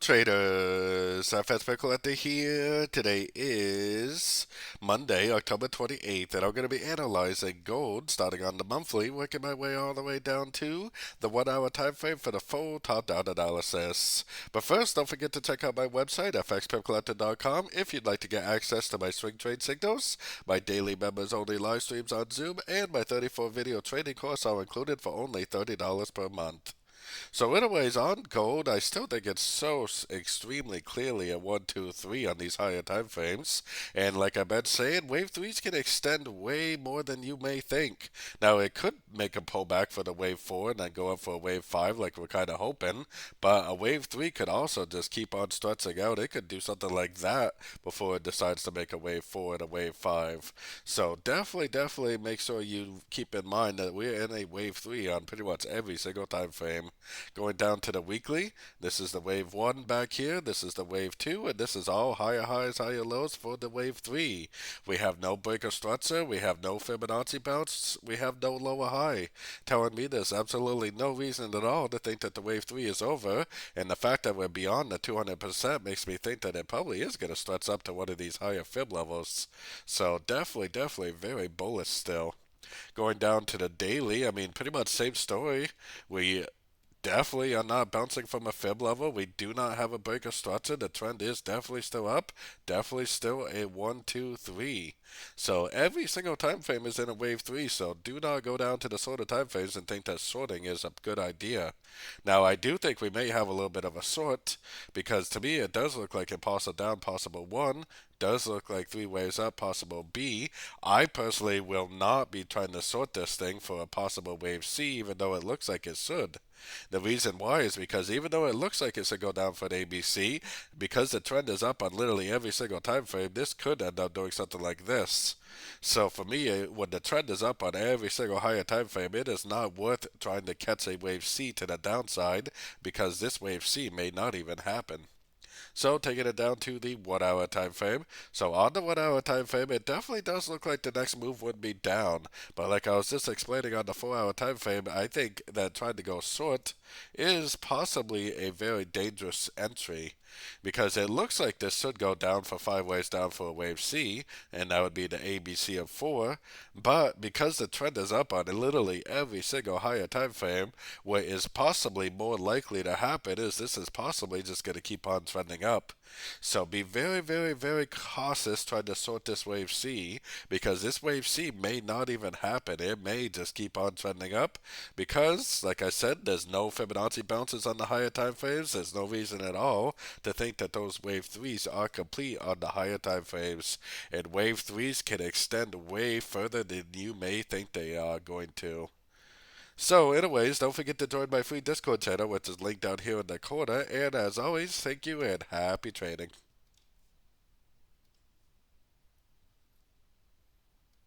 traders, FX Pip Collector here. Today is Monday, October 28th, and I'm going to be analyzing gold starting on the monthly, working my way all the way down to the 1 hour time frame for the full top-down analysis. But first, don't forget to check out my website, fxpipcollector.com, if you'd like to get access to my swing trade signals, my daily members-only live streams on Zoom, and my 34-video trading course all included for only $30 per month. So anyways, on gold, I still think it's so extremely clearly a 1, 2, 3 on these higher time frames. And like I've been saying, wave 3s can extend way more than you may think. Now, it could make a pullback for the wave 4 and then go up for a wave 5 like we're kind of hoping. But a wave 3 could also just keep on stretching out. It could do something like that before it decides to make a wave 4 and a wave 5. So definitely make sure you keep in mind that we're in a wave 3 on pretty much every single time frame. Going down to the weekly, this is the wave 1 back here, this is the wave 2, and this is all higher highs, higher lows for the wave 3. We have no breaker structure, we have no Fibonacci bounce, we have no lower high, telling me there's absolutely no reason at all to think that the wave 3 is over, and the fact that we're beyond the 200% makes me think that it probably is going to stretch up to one of these higher fib levels. So definitely very bullish still. Going down to the daily, I mean, pretty much same story. We definitely are not bouncing from a fib level. We do not have a breaker structure. The trend is definitely still up. Definitely still a 1, 2, 3. So every single time frame is in a wave 3. So do not go down to the shorter time frames and think that shorting is a good idea. Now I do think we may have a little bit of a short because to me it does look like impossible down, possible 1. Does look like 3 waves up, possible B. I personally will not be trying to sort this thing for a possible wave C, even though it looks like it should. The reason why is because even though it looks like it should go down for an ABC, because the trend is up on literally every single time frame, this could end up doing something like this. So for me, when the trend is up on every single higher time frame, it is not worth trying to catch a wave C to the downside because this wave C may not even happen. So taking it down to the 1 hour time frame. So on the 1 hour time frame, it definitely does look like the next move would be down. But like I was just explaining on the 4 hour time frame, I think that trying to go short is possibly a very dangerous entry because it looks like this should go down for 5 waves down for a wave C, and that would be the ABC of 4. But because the trend is up on literally every single higher time frame, what is possibly more likely to happen is this is possibly just going to keep on trending up. So be very cautious trying to sort this wave C because this wave C may not even happen. It may just keep on trending up because, like I said, there's no Fibonacci bounces on the higher time frames. There's no reason at all to think that those wave 3s are complete on the higher time frames. And wave 3s can extend way further than you may think they are going to. So, anyways, don't forget to join my free Discord channel, which is linked down here in the corner. And as always, thank you and happy trading.